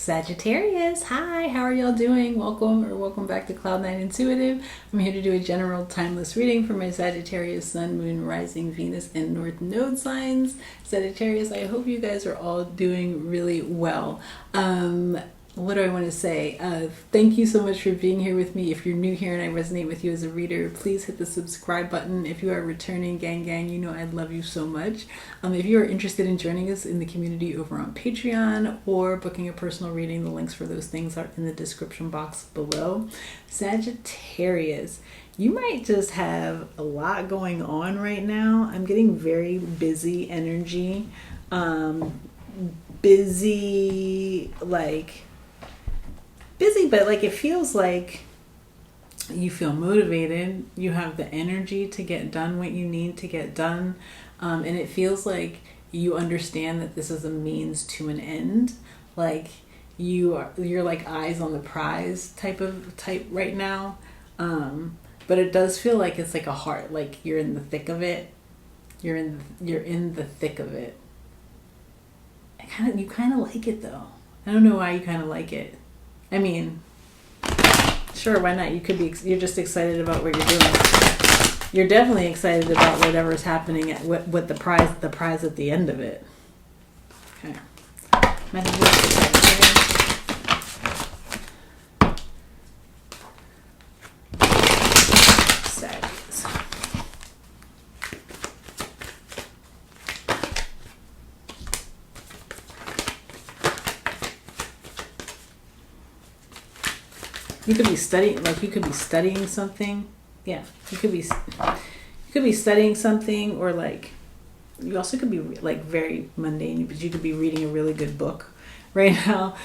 Sagittarius, hi, how are y'all doing? Welcome back to Cloud9 Intuitive. I'm here to do a general timeless reading for my Sagittarius, Sun, Moon, Rising, Venus, and North Node signs. Sagittarius, I hope you guys are all doing really well. What do I want to say? Thank you so much for being here with me. If you're new here and I resonate with you as a reader, please hit the subscribe button. If you are returning, gang, you know I love you so much. If you are interested in joining us in the community over on Patreon or booking a personal reading, the links for those things are in the description box below. Sagittarius, you might just have a lot going on right now. I'm getting very busy energy. Busy, but like it feels like you feel motivated, you have the energy to get done what you need to get done, and it feels like you understand that this is a means to an end. Like you're like eyes on the prize type right now, but it does feel like it's like a heart, like you're in the thick of it. You're in the thick of it. You kind of like it though. I don't know why you kind of like it. I mean, sure, why not? You're just excited about what you're doing. You're definitely excited about whatever's happening at what the prize at the end of it. Okay. You could be studying something. Yeah, you could be studying something, or like you also could be like very mundane, but you could be reading a really good book right now,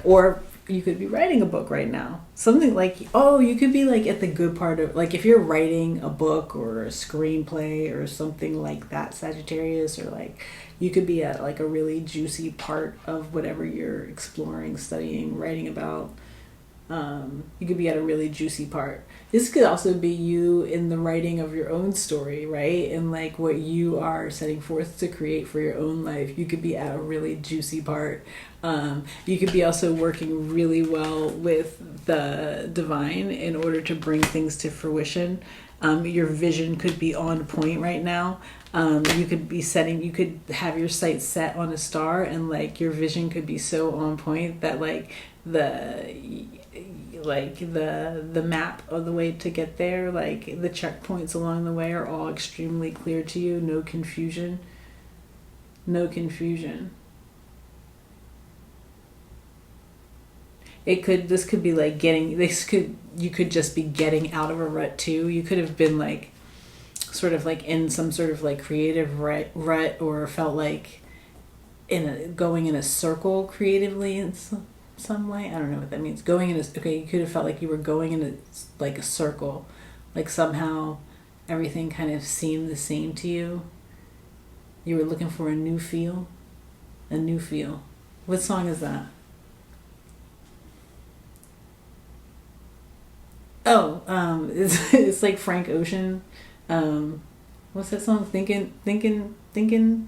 or you could be writing a book right now. Something like, you could be like at the good part of, like if you're writing a book or a screenplay or something like that, Sagittarius, or like you could be at like a really juicy part of whatever you're exploring, studying, writing about. You could be at a really juicy part. This could also be you in the writing of your own story, right? And like what you are setting forth to create for your own life. You could be at a really juicy part. You could be also working really well with the divine in order to bring things to fruition. Your vision could be on point right now. You could have your sights set on a star, and like your vision could be so on point that like the map of the way to get there, like the checkpoints along the way are all extremely clear to you. No confusion. This could be like you could just be getting out of a rut too. You could have been like sort of like in some sort of like creative rut, or felt like going in a circle creatively in some way. I don't know what that means. You could have felt like you were going in a circle, like somehow everything kind of seemed the same to you. You were looking for a new feel. What song is that? It's like Frank Ocean. What's that song? Thinking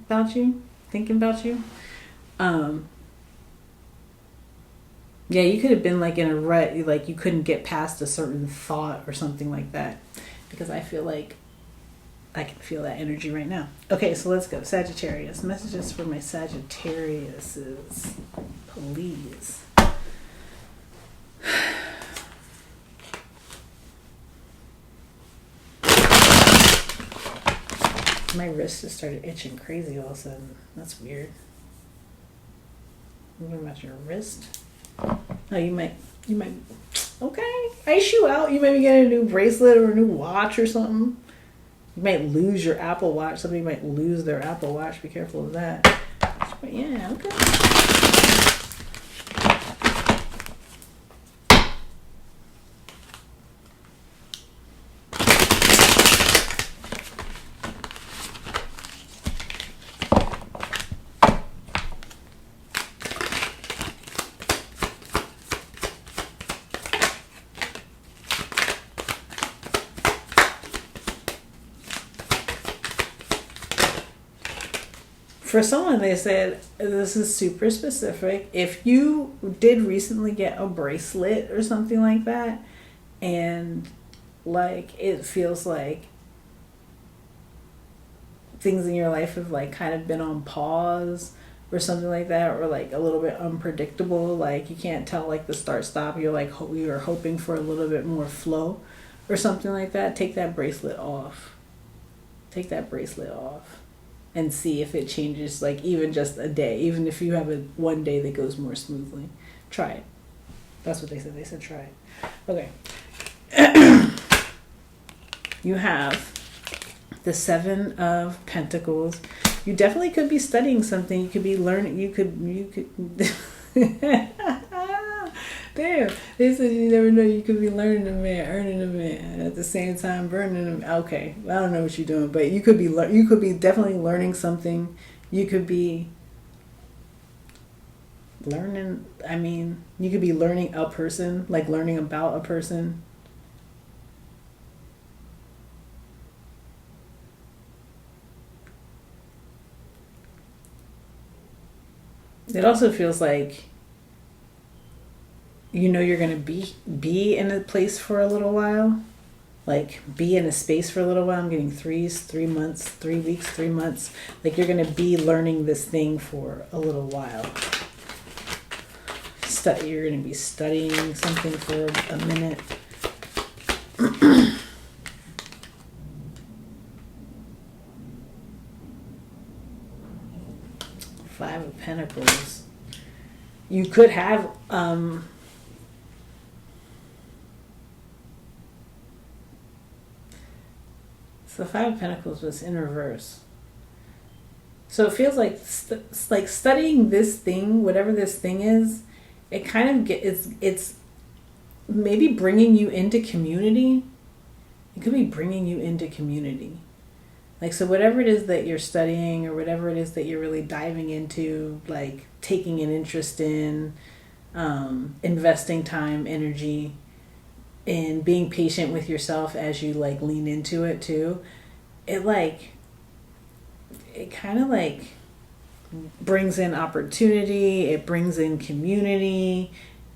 about you. Yeah, you could have been like in a rut, like you couldn't get past a certain thought or something like that, because I feel like I can feel that energy right now. Okay, so let's go. Sagittarius. Messages for my Sagittariuses, please. My wrist just started itching crazy all of a sudden. That's weird. What about your wrist? Oh, you might, okay, ice you out. You might be getting a new bracelet or a new watch or something. You might lose your Apple Watch. Somebody might lose their Apple Watch. Be careful of that. But yeah, okay. For someone, they said, this is super specific. If you did recently get a bracelet or something like that, and like it feels like things in your life have like kind of been on pause or something like that, or like a little bit unpredictable, like you can't tell like the start stop, you're like you're hoping for a little bit more flow or something like that, take that bracelet off. Take that bracelet off and see if it changes, like even just a day, even if you have a one day that goes more smoothly. Try it. That's what they said. They said try it. Okay. You have the Seven of Pentacles. You definitely could be studying something. You could be learning. You could. Damn. They said you never know. You could be learning a man, earning a man, at the same time burning him. Okay, I don't know what you're doing, but you could be definitely learning something. You could be learning. I mean, you could be learning a person, like learning about a person. It also feels like you're going to be in a place for a little while, like be in a space for a little while. I'm getting 3 months, 3 weeks, 3 months. Like you're going to be learning this thing for a little while. You're going to be studying something for a minute. Five of Pentacles. You could have so the Five of Pentacles was in reverse. So it feels like like studying this thing, whatever this thing is, it kind of it's maybe bringing you into community. It could be bringing you into community. Like, so whatever it is that you're studying or whatever it is that you're really diving into, like taking an interest in, investing time, energy, and being patient with yourself as you like lean into it too, it kind of like brings in opportunity, it brings in community.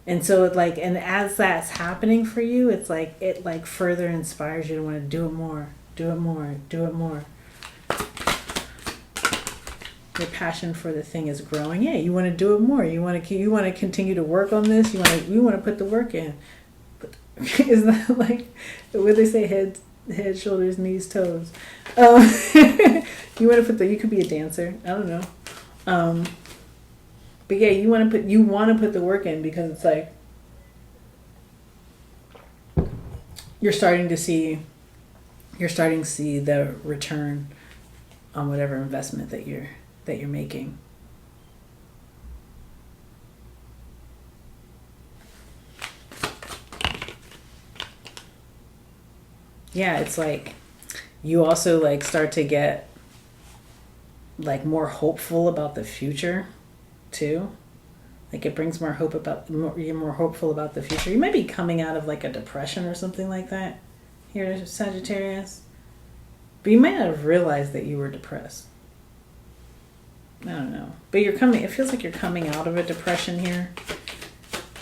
And so it like, and as that's happening for you, it's like, it like further inspires you to want to do it more, do it more, do it more. Your passion for the thing is growing. Yeah, you want to do it more. You want to continue to work on this. You want to put the work in. But isn't that like what they say? Head, shoulders, knees, toes. You want to you could be a dancer. I don't know. But yeah, you want to put the work in, because it's like you're starting to see the return on whatever investment that you're making. Yeah, it's like you also like start to get like more hopeful about the future too. Like it brings more hope you're more hopeful about the future. You might be coming out of like a depression or something like that here, Sagittarius. But you might not have realized that you were depressed. I don't know. But it feels like you're coming out of a depression here.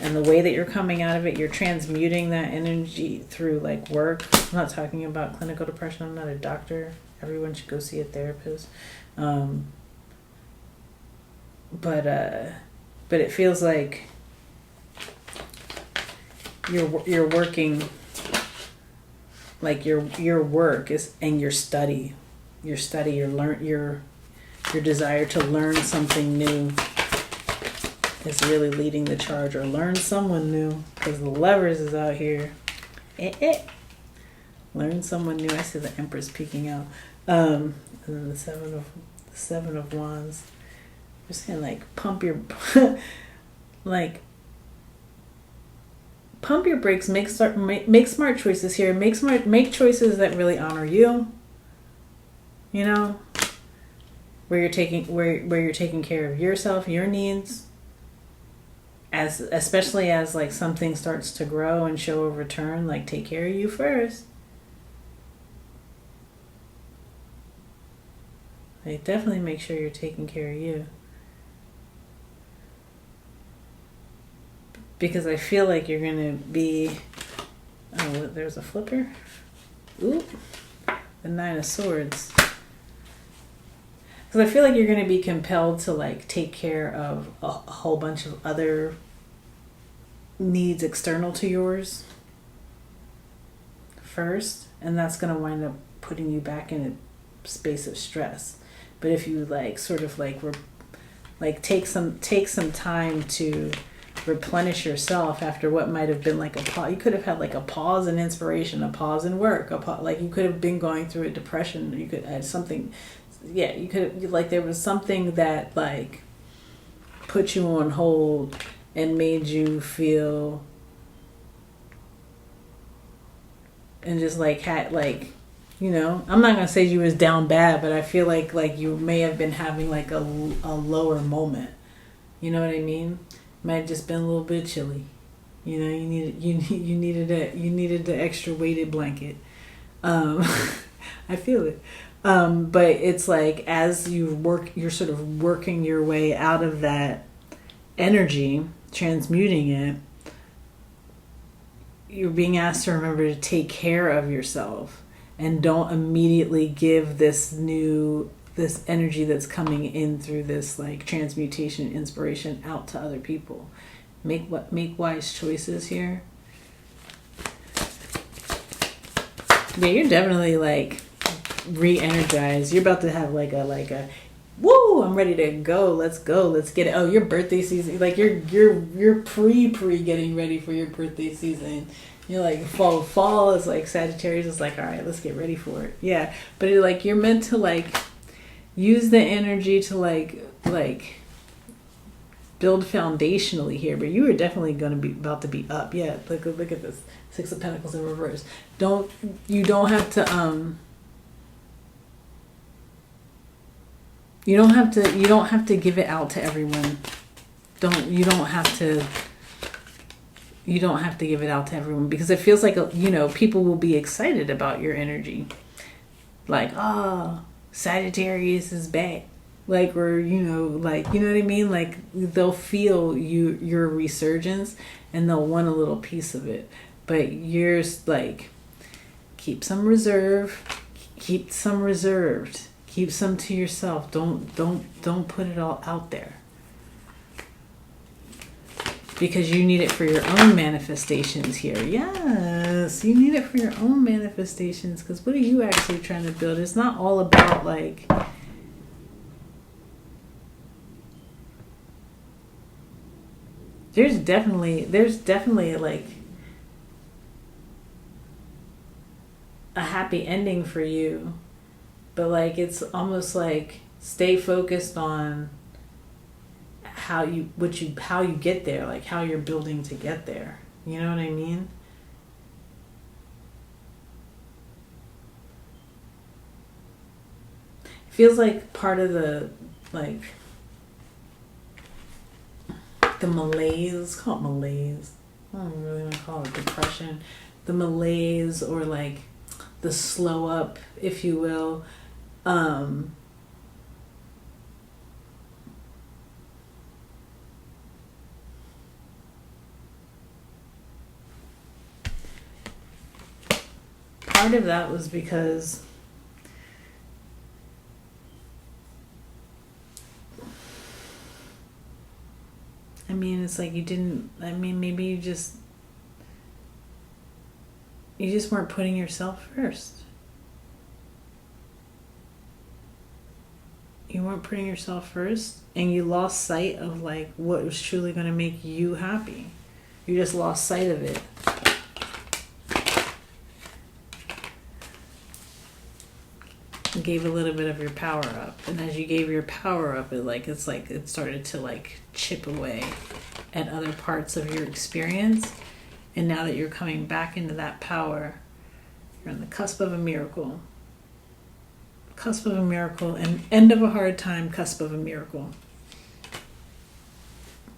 And the way that you're coming out of it, you're transmuting that energy through like work. I'm not talking about clinical depression. I'm not a doctor. Everyone should go see a therapist. But it feels like you're working, like your work is, and your desire to learn something new is really leading the charge, or learn someone new, because the Lovers is out here. Learn someone new. I see the Empress peeking out. And then the Seven of Wands. I'm just saying, like, pump your pump your brakes. Make smart choices here. Make choices that really honor you. You know, where you're taking care of yourself, your needs. Especially as like something starts to grow and show a return, like take care of you first. Like, definitely make sure you're taking care of you. Because I feel like you're going to be... Oh, there's a flipper. Ooh. The Nine of Swords. Because I feel like you're going to be compelled to, like, take care of a whole bunch of other needs external to yours first. And that's going to wind up putting you back in a space of stress. But if you, like, sort of, like take some time to replenish yourself after what might have been like a pause. You could have had like a pause in inspiration, a pause in work, like you could have been going through a depression. You could add something. Yeah, you could have, like, there was something that like put you on hold and made you feel and just like had like, you know, I'm not gonna say you was down bad, but I feel like you may have been having like a lower moment. You know what I mean? Might have just been a little bit chilly. You know, you needed the extra weighted blanket. I feel it. But it's like as you're sort of working your way out of that energy, transmuting it, you're being asked to remember to take care of yourself and don't immediately give this energy that's coming in through this like transmutation inspiration out to other people. Make wise choices here. Yeah, you're definitely like re-energized. You're about to have like a woo, I'm ready to go. Let's get it. Oh, your birthday season, like you're pre getting ready for your birthday season. You're like fall is like Sagittarius is like, all right, let's get ready for it. Yeah, but like you're meant to like use the energy to like build foundationally here, but you are definitely going to be about to be up. Yeah, look at this Six of Pentacles in reverse. You don't have to give it out to everyone. You don't have to give it out to everyone, because it feels like, you know, people will be excited about your energy. Like, Sagittarius is back. Like, or, you know what I mean? Like, they'll feel your resurgence and they'll want a little piece of it. But you're like, keep some reserved. Keep some to yourself. Don't put it all out there. Because you need it for your own manifestations here. Yes, you need it for your own manifestations. Because what are you actually trying to build? It's not all about like... There's definitely like a happy ending for you. But like it's almost like stay focused on how you get there, like how you're building to get there. You know what I mean? It feels like part of the malaise, call it malaise. I don't really want to call it depression. The malaise, or like the slow up, if you will. Part of that was because it's like maybe you just weren't putting yourself first. You weren't putting yourself first, and you lost sight of like what was truly going to make you happy. You just lost sight of it. And gave a little bit of your power up, and as you gave your power up, it started to like chip away at other parts of your experience. And now that you're coming back into that power, you're on the cusp of a miracle. Cusp of a miracle, and end of a hard time, cusp of a miracle.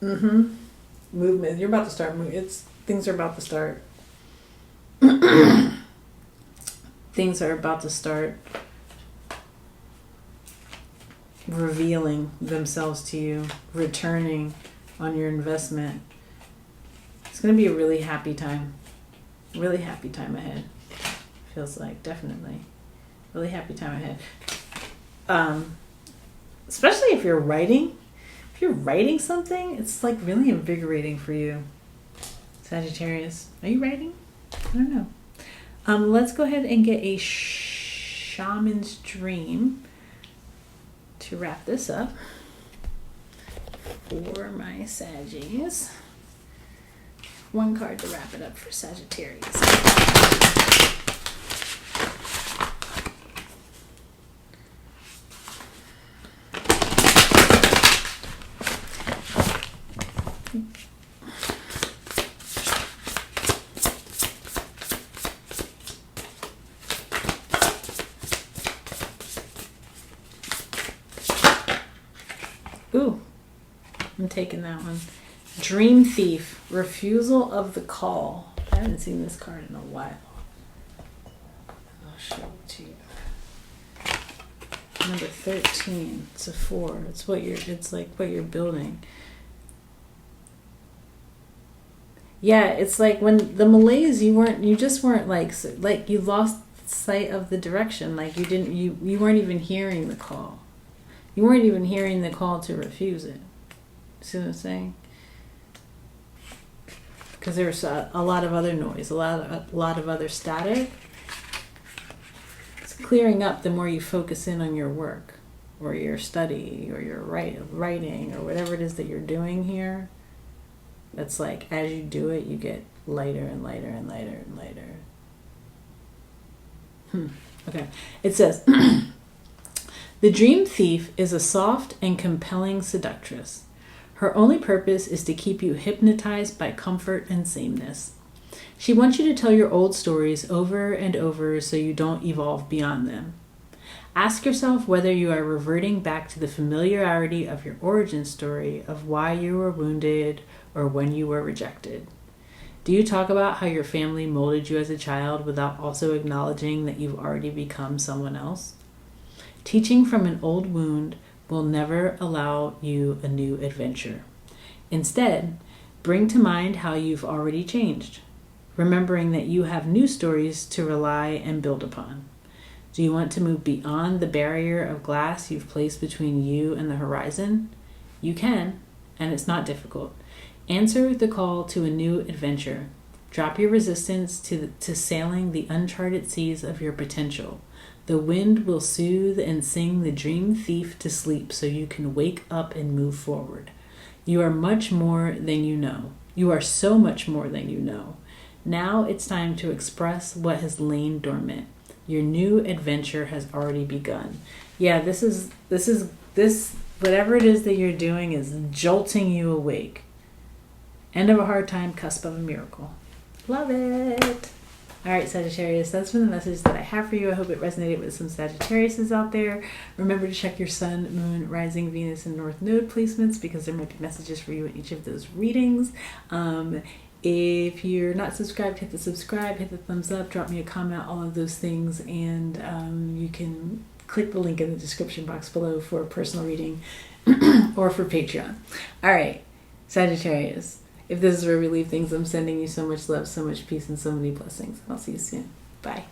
Movement. You're about to start moving. Things are about to start. Things are about to start revealing themselves to you, returning on your investment. It's going to be a really happy time. Really happy time ahead. Feels like, definitely. Really happy time ahead. Especially if you're writing. If you're writing something, it's like really invigorating for you. Sagittarius. Are you writing? I don't know. Let's go ahead and get a shaman's dream to wrap this up for my Saggies. One card to wrap it up for Sagittarius. Ooh, I'm taking that one. Dream Thief, refusal of the call. I haven't seen this card in a while. I'll show it to you. Number 13. It's a 4. It's like what you're building. Yeah, it's like when the Malaise, you just weren't like you lost sight of the direction. Like you weren't even hearing the call. You weren't even hearing the call to refuse it. See what I'm saying? Because there's a lot of other noise, a lot of other static. It's clearing up the more you focus in on your work or your study or your writing or whatever it is that you're doing here. That's like as you do it, you get lighter and lighter and lighter and lighter. Okay. It says, the dream thief is a soft and compelling seductress. Her only purpose is to keep you hypnotized by comfort and sameness. She wants you to tell your old stories over and over so you don't evolve beyond them. Ask yourself whether you are reverting back to the familiarity of your origin story of why you were wounded or when you were rejected. Do you talk about how your family molded you as a child without also acknowledging that you've already become someone else? Teaching from an old wound will never allow you a new adventure. Instead, bring to mind how you've already changed, remembering that you have new stories to rely and build upon. Do you want to move beyond the barrier of glass you've placed between you and the horizon? You can, and it's not difficult. Answer the call to a new adventure. Drop your resistance to sailing the uncharted seas of your potential. The wind will soothe and sing the dream thief to sleep so you can wake up and move forward. You are much more than you know. You are so much more than you know. Now it's time to express what has lain dormant. Your new adventure has already begun. Yeah, this whatever it is that you're doing is jolting you awake. End of a hard time, cusp of a miracle. Love it. All right, Sagittarius, that's been the message that I have for you. I hope it resonated with some Sagittariuses out there. Remember to check your Sun, Moon, Rising, Venus, and North Node placements because there might be messages for you in each of those readings. If you're not subscribed, hit the subscribe, hit the thumbs up, drop me a comment, all of those things. And you can click the link in the description box below for a personal reading or for Patreon. All right, Sagittarius. If this is where we leave things, I'm sending you so much love, so much peace, and so many blessings. I'll see you soon. Bye.